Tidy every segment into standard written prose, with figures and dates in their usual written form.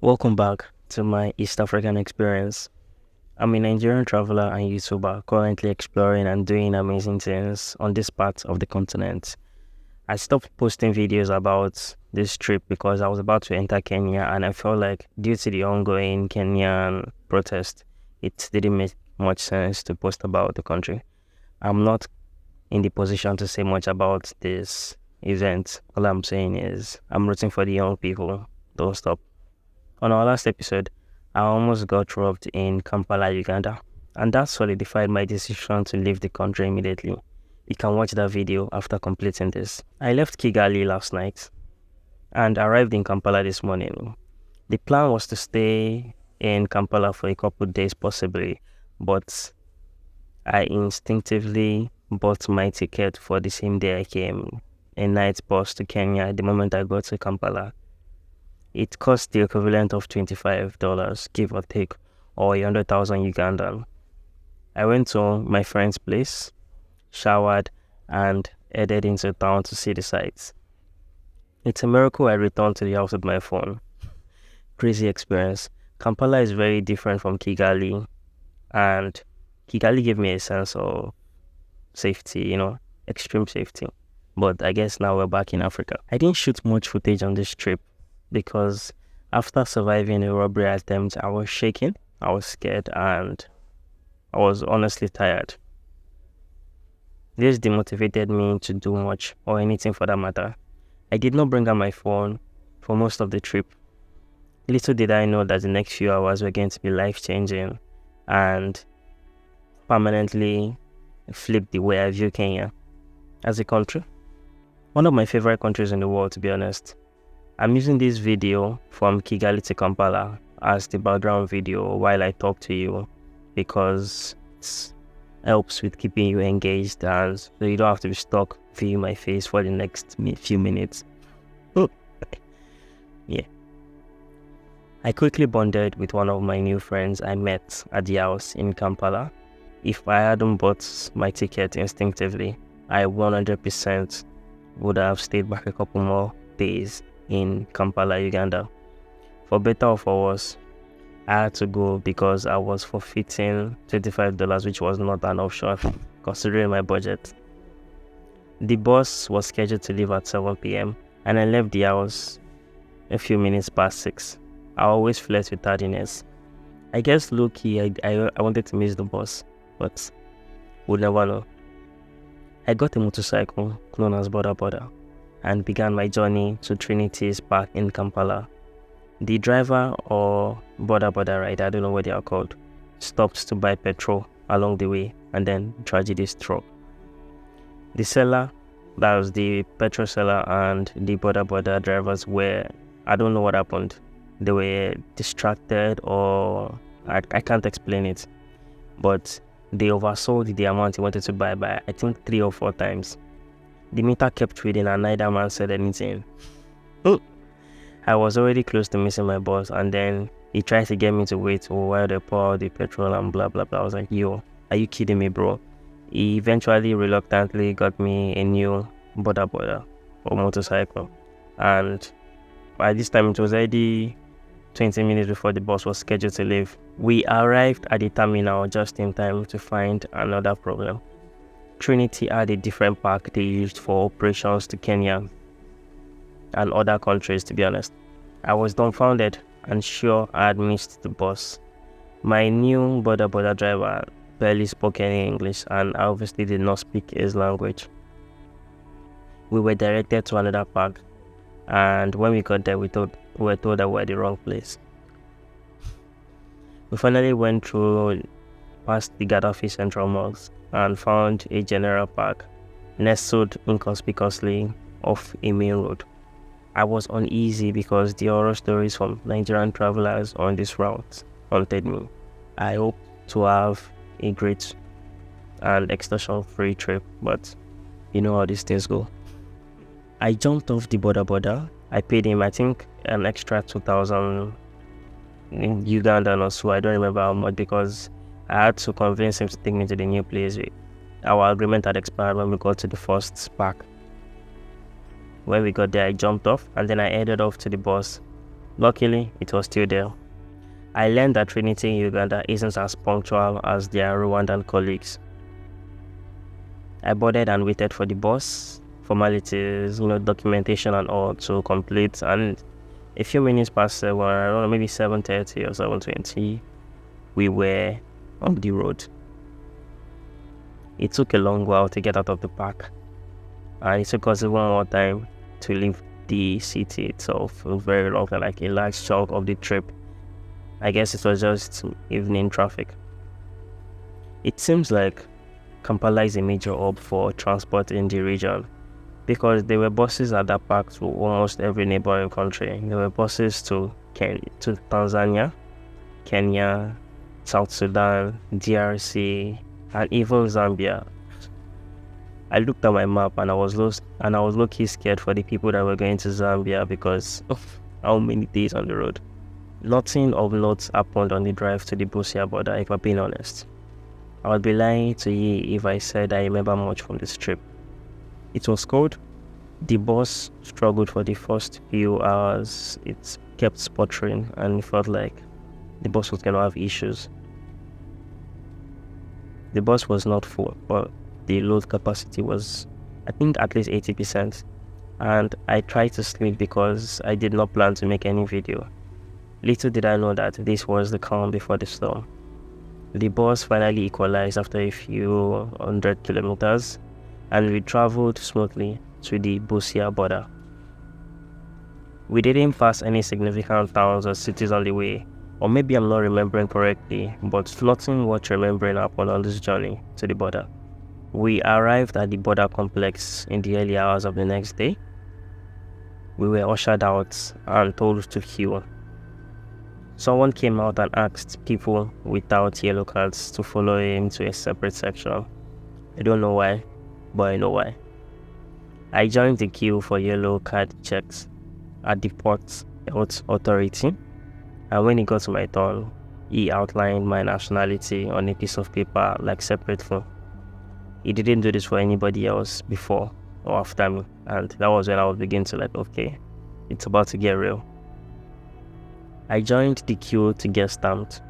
Welcome back to my East African experience. I'm a Nigerian traveler and YouTuber currently exploring and doing amazing things on this part of the continent. I stopped posting videos about this trip because I was about to enter Kenya and I felt like due to the ongoing Kenyan protest, it didn't make much sense to post about the country. I'm not in the position to say much about this event. All I'm saying is I'm rooting for the young people. Don't stop. On our last episode, I almost got robbed in Kampala, Uganda, and that solidified my decision to leave the country immediately. You can watch that video after completing this. I left Kigali last night and arrived in Kampala this morning. The plan was to stay in Kampala for a couple of days possibly, but I instinctively bought my ticket for the same day I came, a night bus to Kenya the moment I got to Kampala. It cost the equivalent of $25, give or take, or 100,000 Ugandan. I went to my friend's place, showered, and headed into town to see the sights. It's a miracle I returned to the house with my phone. Crazy experience. Kampala is very different from Kigali, and Kigali gave me a sense of safety, extreme safety. But I guess now we're back in Africa. I didn't shoot much footage on this trip because after surviving a robbery attempt, I was shaking, I was scared, and I was honestly tired. This demotivated me to do much or anything for that matter. I did not bring out my phone for most of the trip. Little did I know that the next few hours were going to be life-changing and permanently flip the way I view Kenya as a country. One of my favorite countries in the world, to be honest. I'm using this video from Kigali to Kampala as the background video while I talk to you because it helps with keeping you engaged and so you don't have to be stuck viewing my face for the next few minutes. Yeah. I quickly bonded with one of my new friends I met at the house in Kampala. If I hadn't bought my ticket instinctively, I 100% would have stayed back a couple more days in Kampala, Uganda. For better or for worse, I had to go because I was forfeiting $25, which was not an option considering my budget. The bus was scheduled to leave at 7 p.m. and I left the house a few minutes past 6. I always flirt with tardiness. I guess low-key I wanted to miss the bus, but we'll never know. I got a motorcycle known as Border and began my journey to Trinity's Park in Kampala. The driver or border rider, I don't know what they are called, stopped to buy petrol along the way and then tragedy struck. The seller, that was the petrol seller, and the border drivers were, I don't know what happened. They were distracted or I can't explain it, but they oversold the amount he wanted to buy by I think 3 or 4 times. The meter kept reading and neither man said anything. I was already close to missing my boss and then he tried to get me to wait while they pour out the petrol and blah blah blah. I was like, yo, are you kidding me, bro? He eventually reluctantly got me a new border or motorcycle, and by this time it was already 20 minutes before the bus was scheduled to leave. We arrived at the terminal just in time to find another problem. Trinity had a different park they used for operations to Kenya and other countries, to be honest. I was dumbfounded and sure I had missed the bus. My new border driver barely spoke any English and I obviously did not speak his language. We were directed to another park and when we got there we were told that we were at the wrong place. We finally went through past the Gaddafi Central Mosque and found a general park nestled inconspicuously off a main road. I was uneasy because the horror stories from Nigerian travelers on this route haunted me. I hope to have a great and extortion-free trip, but you know how these things go. I jumped off the border. I paid him, I think, an extra 2,000 in Uganda or so. I don't remember how much because I had to convince him to take me to the new place. Our agreement had expired when we got to the first park. When we got there, I jumped off and then I headed off to the bus. Luckily, it was still there. I learned that Trinity in Uganda isn't as punctual as their Rwandan colleagues. I boarded and waited for the bus, formalities, documentation and all to complete, and a few minutes past 7, I don't know, maybe 7:30 or 7:20, we were on the road. It took a long while to get out of the park, and it took us even more time to leave the city itself. It was very long, like a large chunk of the trip. I guess it was just evening traffic. It seems like Kampala is a major hub for transport in the region because there were buses at that park to almost every neighboring country. There were buses to Tanzania, Kenya, South Sudan, DRC, and even Zambia. I looked at my map and I was low-key scared for the people that were going to Zambia because of how many days on the road. Nothing of note happened on the drive to the Busia border, if I'm being honest. I would be lying to you if I said I remember much from this trip. It was cold. The bus struggled for the first few hours. It kept sputtering and it felt like the bus was going to have issues. The bus was not full, but the load capacity was, I think, at least 80%. And I tried to sleep because I did not plan to make any video. Little did I know that this was the calm before the storm. The bus finally equalized after a few 100 kilometers, and we traveled smoothly to the Busia border. We didn't pass any significant towns or cities on the way, or maybe I'm not remembering correctly, but nothing worth remembering happened on this journey to the border. We arrived at the border complex in the early hours of the next day. We were ushered out and told to queue. Someone came out and asked people without yellow cards to follow him to a separate section. I don't know why, but I know why. I joined the queue for yellow card checks at the Port Health Authority, and when it got to my turn, he outlined my nationality on a piece of paper like separately. He didn't do this for anybody else before or after me, and that was when I was beginning to okay, it's about to get real. I joined the queue to get stamped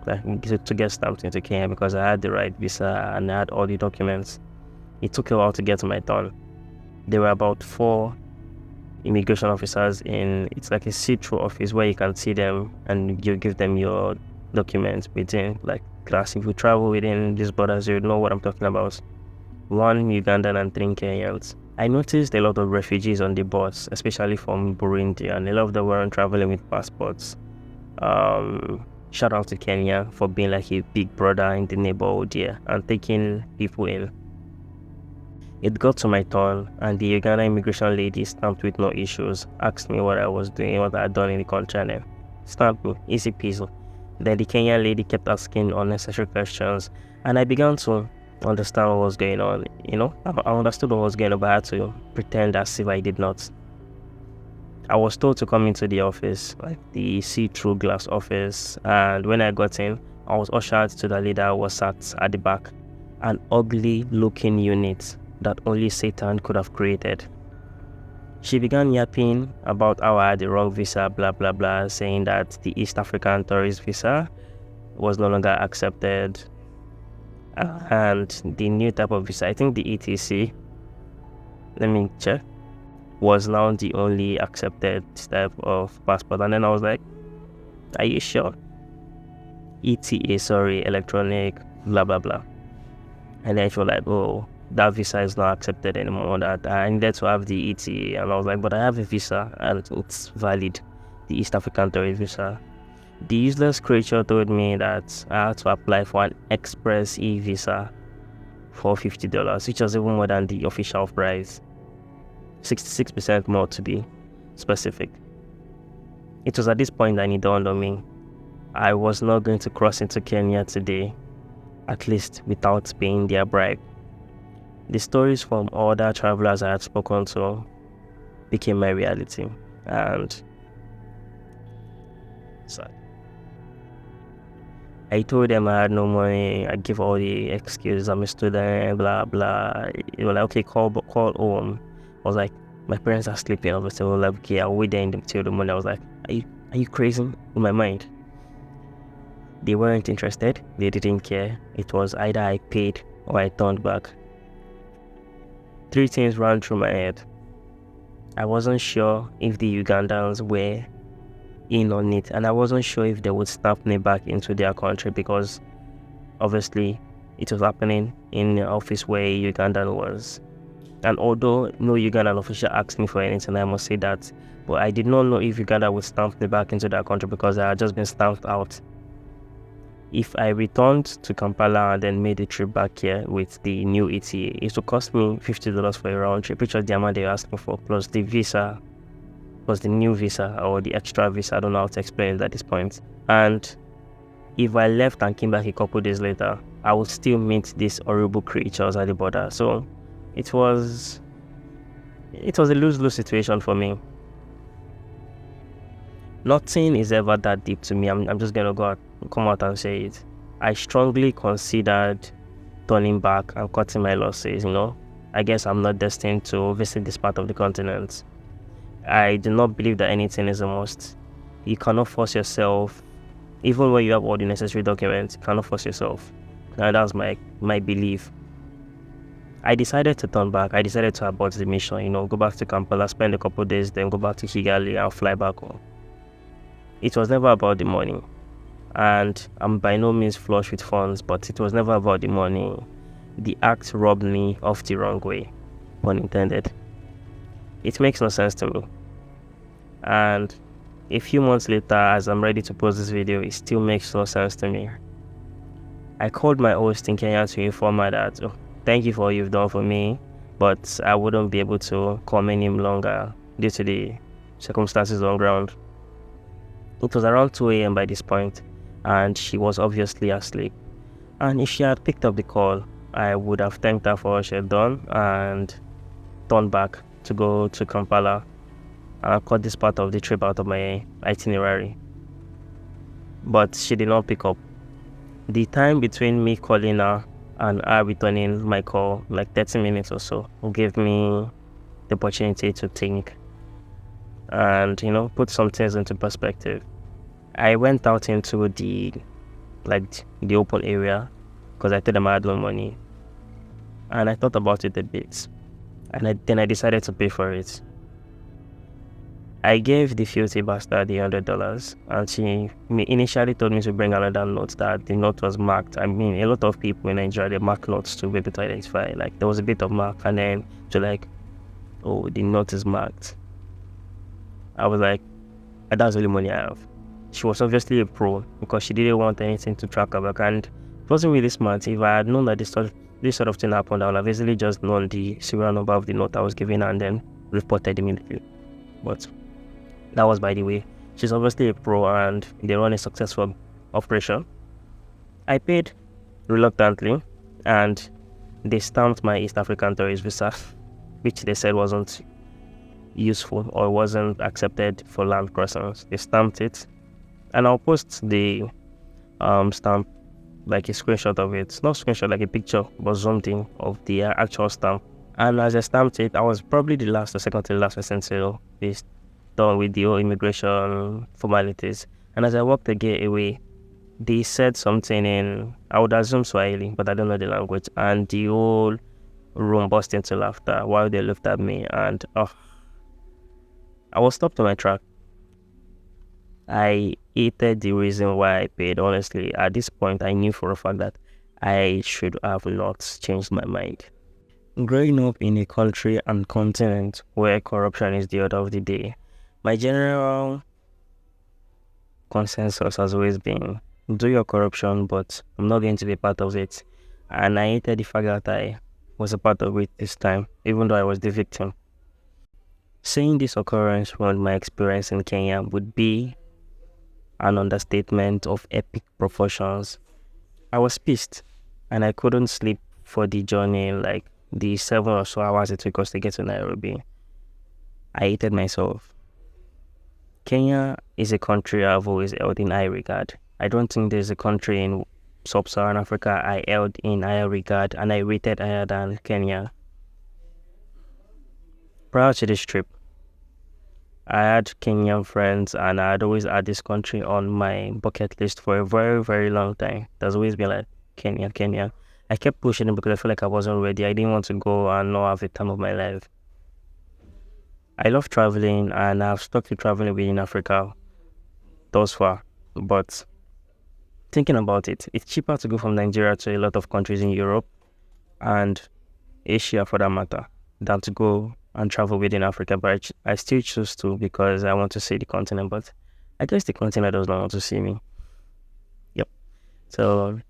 into Kenya because I had the right visa and I had all the documents. It took a while to get to my turn. There were about 4 immigration officers it's like a see-through office where you can see them and you give them your documents within class. If you travel within these borders, you know what I'm talking about. 1 Ugandan and 3 Kenyans. I noticed a lot of refugees on the bus, especially from Burundi, and a lot of them weren't traveling with passports. Shout out to Kenya for being like a big brother in the neighborhood here and taking people in. It got to my turn and the Uganda immigration lady stamped with no issues, asked me what I was doing, what I had done in the country, and then stamped me, easy peasy. Then the Kenyan lady kept asking unnecessary questions and I began to understand what was going on. I understood what was going on, but I had to pretend as if I did not. I was told to come into the office, like the see-through glass office, and when I got in, I was ushered to the leader who was sat at the back, an ugly-looking unit that only Satan could have created. She began yapping about how I had the wrong visa, blah blah blah, saying that the East African tourist visa was no longer accepted, and the new type of visa, I think the ETC, let me check, was now the only accepted type of passport. And then I was like, are you sure? ETA, electronic, blah blah blah. And then she was like, oh, that visa is not accepted anymore, that I needed to have the ETA. And I was like, but I have a visa and it's valid, the East African tourist visa. The useless creature told me that I had to apply for an express e-visa for $50, which was even more than the official price. 66% more to be specific. It was at this point that it dawned on me, I was not going to cross into Kenya today, at least without paying their bribe. The stories from other travelers I had spoken to became my reality, and sad. I told them I had no money. I gave all the excuses. I'm a student, blah blah. They were like, okay, call home. I was like, my parents are sleeping. Obviously, we were like, okay, I'll wait there until the morning. I was like, Are you crazy? In my mind, they weren't interested. They didn't care. It was either I paid or I turned back. Three things ran through my head. I wasn't sure if the Ugandans were in on it, and I wasn't sure if they would snap me back into their country, because obviously it was happening in the office where Ugandan was. And although no Ugandan official asked me for anything, I must say that, but I did not know if Uganda would stamp me back into their country, because I had just been stamped out. If I returned to Kampala and then made the trip back here with the new ETA, it would cost me $50 for a round trip, which was the amount they were asking for, plus the visa, plus the new visa or the extra visa. I don't know how to explain it at this point. And if I left and came back a couple days later, I would still meet these horrible creatures at the border. So it was a lose-lose situation for me. Nothing is ever that deep to me. I'm just gonna come out and say it. I strongly considered turning back and cutting my losses. I guess I'm not destined to visit this part of the continent. I do not believe that anything is a must. You cannot force yourself, even when you have all the necessary documents. You cannot force yourself. And that's my belief. I decided to turn back. I decided to abort the mission. Go back to Kampala, spend a couple of days, then go back to Kigali and fly back home. It was never about the money, and I'm by no means flush with funds, but it was never about the money. The act rubbed me off the wrong way, pun intended. It makes no sense to me. And a few months later, as I'm ready to post this video, it still makes no sense to me. I called my host in Kenya to inform her that, thank you for all you've done for me, but I wouldn't be able to come any longer due to the circumstances on ground. It was around 2 a.m. by this point, and she was obviously asleep. And if she had picked up the call, I would have thanked her for what she had done and turned back to go to Kampala and cut this part of the trip out of my itinerary. But she did not pick up. The time between me calling her and her returning my call, like 30 minutes or so, gave me the opportunity to think and, put some things into perspective. I went out into the open area because I told them I had no money, and I thought about it a bit, and then I decided to pay for it. I gave the filthy bastard the $100, and she initially told me to bring another note, that the note was marked. I mean, a lot of people in Nigeria, they mark notes to be able to identify. Like, there was a bit of mark, and then to oh, the note is marked. I was like, that's the only money I have. She was obviously a pro, because she didn't want anything to track her back, and it wasn't really smart. If I had known that this sort of thing happened, I would have easily just known the serial number of the note I was giving her and then reported immediately. But that was by the way. She's obviously a pro and they run a successful operation. I paid reluctantly, and they stamped my East African tourist visa, which they said wasn't useful or wasn't accepted for land crossings. They stamped it, and I'll post the stamp, like a screenshot of it. Not screenshot, like a picture, but zoomed in of the actual stamp. And as I stamped it, I was probably the last or second to the last person to be done with the whole immigration formalities. And as I walked the gate away, they said something in, I would assume Swahili, but I don't know the language, and the whole room burst into laughter while they looked at me, and I was stopped in my track. I hated the reason why I paid. Honestly, at this point, I knew for a fact that I should have not changed my mind. Growing up in a country and continent where corruption is the order of the day, my general consensus has always been, do your corruption, but I'm not going to be part of it. And I hated the fact that I was a part of it this time, even though I was the victim. Saying this occurrence from my experience in Kenya would be an understatement of epic proportions. I was pissed, and I couldn't sleep for the journey, like the 7 or so hours it took us to get to Nairobi. I hated myself. Kenya is a country I've always held in high regard. I don't think there's a country in sub-Saharan Africa I held in higher regard and I rated higher than Kenya. Prior to this trip, I had Kenyan friends, and I had always had this country on my bucket list for a very, very long time. There's always been like Kenya, Kenya. I kept pushing it because I felt like I wasn't ready. I didn't want to go and not have the time of my life. I love traveling, and I've stuck to traveling within Africa thus far. But thinking about it, it's cheaper to go from Nigeria to a lot of countries in Europe and Asia for that matter than to go and travel within Africa. But I still choose to because I want to see the continent. But I guess the continent does not want to see me. Yep. So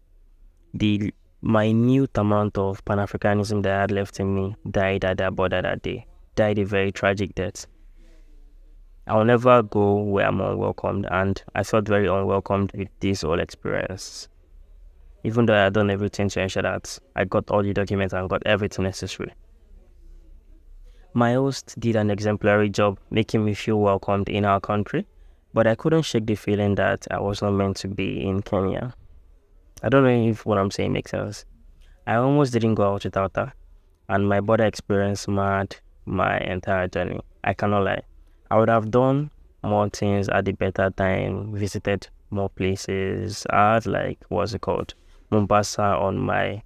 the minute amount of Pan-Africanism that I had left in me died at that border that day. Died a very tragic death. I'll never go where I'm unwelcomed, and I felt very unwelcomed with this whole experience. Even though I had done everything to ensure that I got all the documents and got everything necessary. My host did an exemplary job making me feel welcomed in our country, but I couldn't shake the feeling that I was not meant to be in Kenya. I don't know if what I'm saying makes sense. I almost didn't go out without her, and my border experience marred my entire journey. I cannot lie. I would have done more things at the better time, visited more places. I had what's it called? Mombasa on my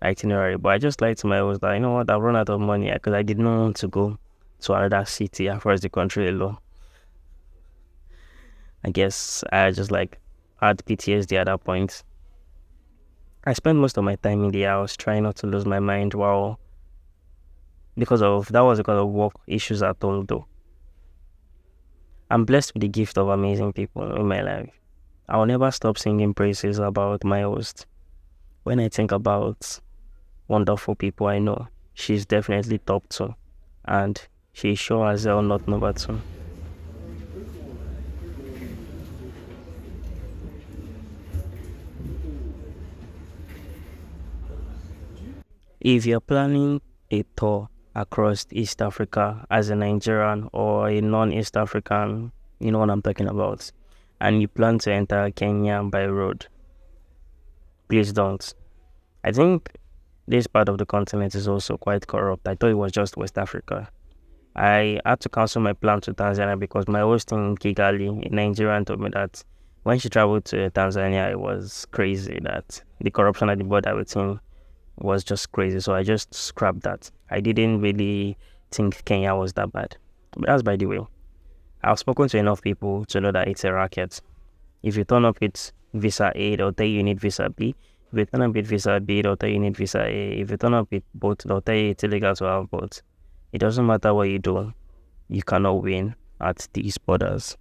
itinerary, but I just lied to my host that, you know what, I've run out of money because I did not want to go to another city across the country alone. I guess I just had PTSD at that point. I spent most of my time in the house trying not to lose my mind because of work issues at home though. I'm blessed with the gift of amazing people in my life. I'll never stop singing praises about my host. When I think about wonderful people I know, she's definitely top 2, and she's sure as hell not number 2. If you're planning a tour across East Africa as a Nigerian or a non-East African, you know what I'm talking about, and you plan to enter Kenya by road, please don't. I think this part of the continent is also quite corrupt. I thought it was just West Africa. I had to cancel my plan to Tanzania because my host in Kigali, a Nigerian, told me that when she traveled to Tanzania, it was crazy, that the corruption at the border with him was just crazy. So I just scrapped that. I didn't really think Kenya was that bad. But that's by the way. I've spoken to enough people to know that it's a racket. If you turn up with visa A, they'll tell you need visa B. If you turn up with visa B, they'll tell you need visa A. If you turn up with both, they'll tell you it's illegal to have both. It doesn't matter what you do, you cannot win at these borders.